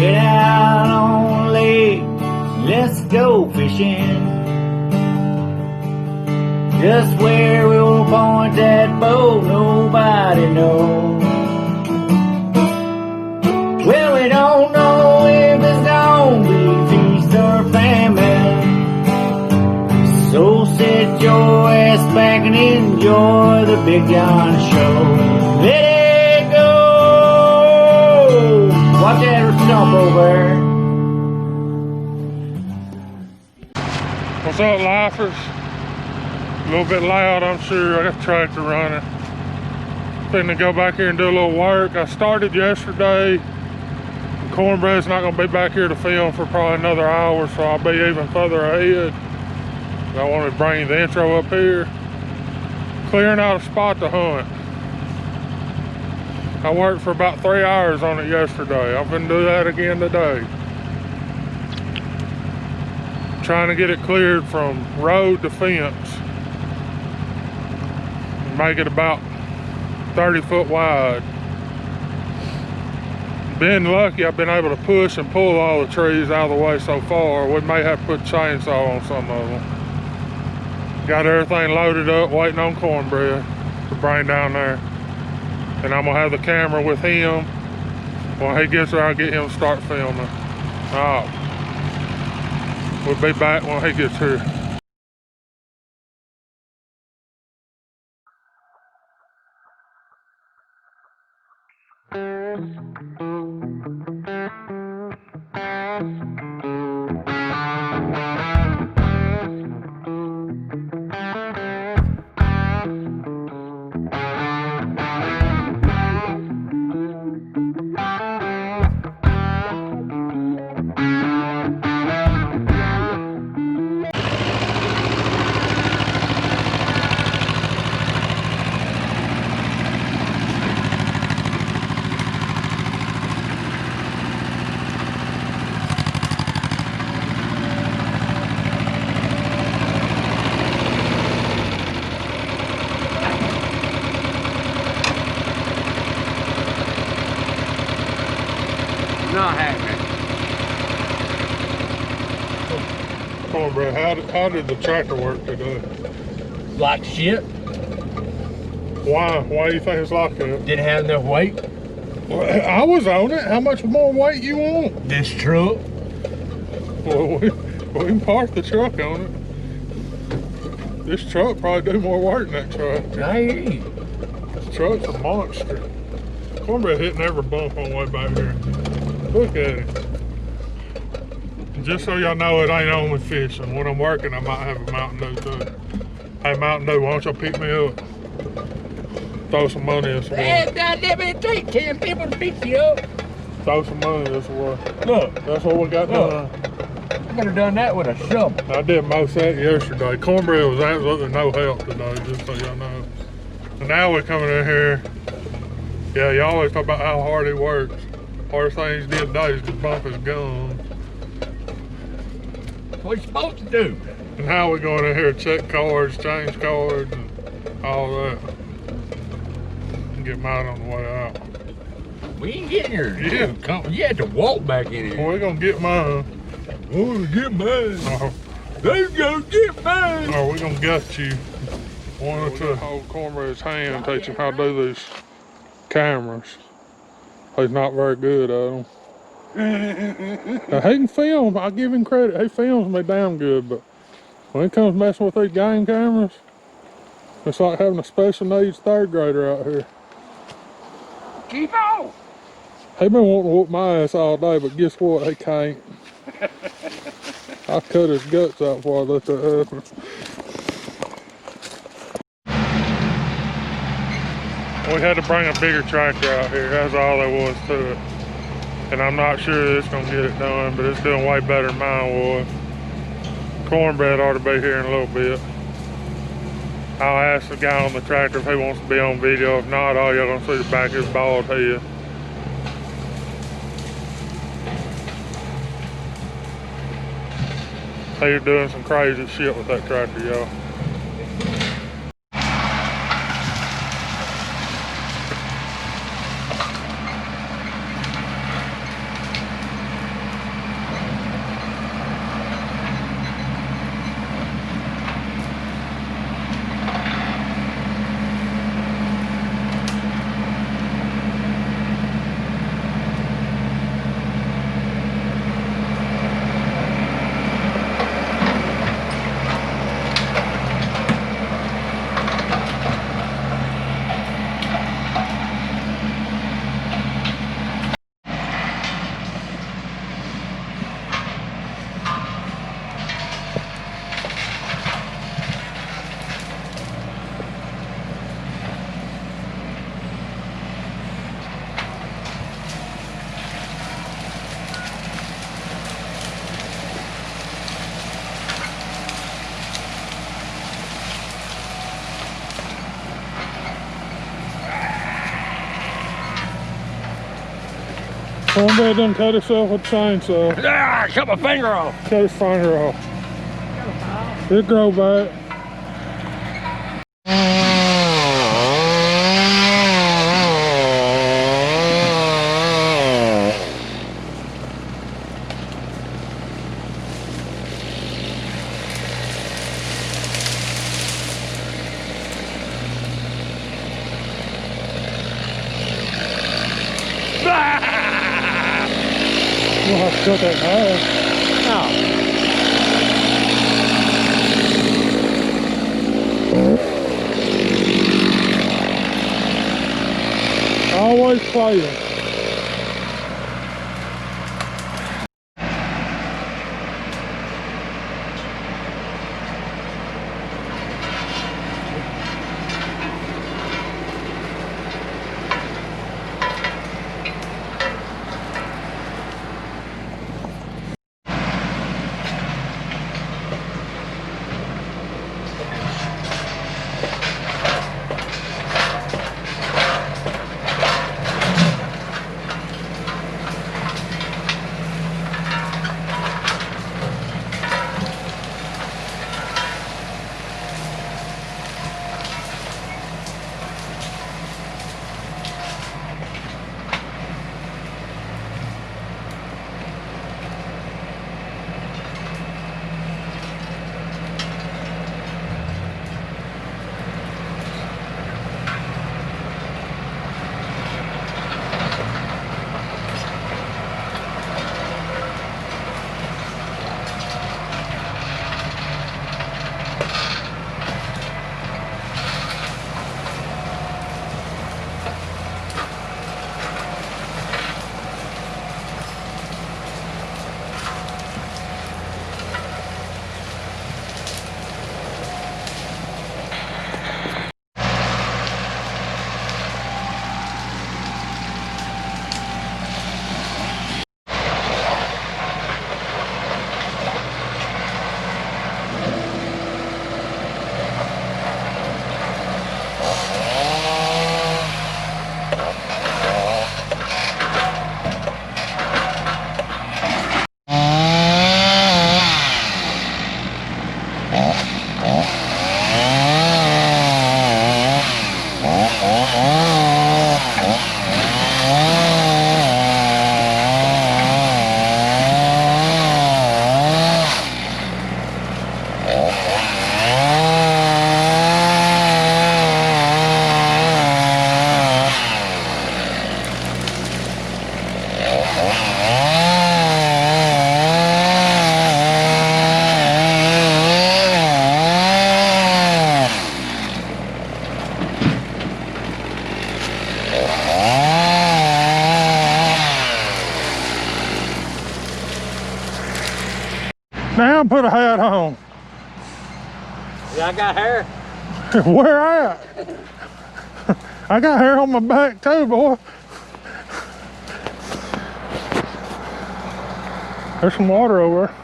Get out on the lake, let's go fishing. Just where we'll point that boat, nobody knows. Well, we don't know if it's gonna be feast or famine. So sit your ass back and enjoy the Big John Show. Let it go! Watch that stump over. What's up, lifers? A little bit loud, I'm sure. I got the tractor running. Finna go back here and do a little work. I started yesterday. Cornbread's not gonna be back here to film for probably another hour, so I'll be even further ahead. I wanted to bring the intro up here. Clearing out a spot to hunt. I worked for about 3 hours on it yesterday. I'm gonna do that again today. Trying to get it cleared from road to fence. Make it about 30 foot wide. Been lucky, I've been able to push and pull all the trees out of the way so far. We may have to put a chainsaw on some of them. Got everything loaded up, waiting on Cornbread to bring down there. And I'm gonna have the camera with him. When he gets there, I'll get him to start filming. We'll be back when he gets here. Not happening. Cornbread, how did the tractor work today? Like shit. Why? Why do you think it's like that? Didn't have enough weight. Well, I was on it. How much more weight you want? This truck. Well, we can park the truck on it. This truck probably do more work than that truck. I hear you. This truck's a monster. Cornbread hitting every bump on the way back here. Look at it. And just so y'all know, it ain't only fishing. When I'm working, I might have a Mountain Dew too. Hey, Mountain Dew, why don't y'all pick me up? Throw some money this way. Let me take 10 people to pick you up. Throw some money this way. Look. That's what we got done. I could have done that with a shovel. I did most of that yesterday. Cornbread was absolutely no help today, just so y'all know. And now we're coming in here. Yeah, you always talk about how hard he works. Hardest thing he did today is just bump his gum. What you supposed to do? And now we're going in here to check cards, change cards, and all that. And get mine on the way out. We ain't getting here. Yeah. You had to walk back in here. Well, we're going to get mine. We're gonna get mine. They're gonna get mine. Oh, we're going to gut you. One or two. Hold Cornbread's hand and teach him how to do these cameras. He's not very good at them. Now, he can film. I give him credit. He films me damn good, but when it comes messing with these game cameras, it's like having a special needs third grader out here. Keep on. He been wanting to whoop my ass all day, but guess what? He can't. I cut his guts out before I let that happen. We had to bring a bigger tractor out here. That's all there was to it. And I'm not sure it's gonna get it done, but it's doing way better than mine was. Cornbread ought to be here in a little bit. I'll ask the guy on the tractor if he wants to be on video. If not, all y'all gonna see the back of his bald head. They're doing some crazy shit with that tractor, y'all. Cornbread done cut himself with a chainsaw. Ah, cut my finger off. Cut his finger off. It'll grow back. We'll have to cut that in half. No. Always playing. Now put a hat on. Yeah, I got hair. Where at? I got hair on my back too, boy. There's some water over there.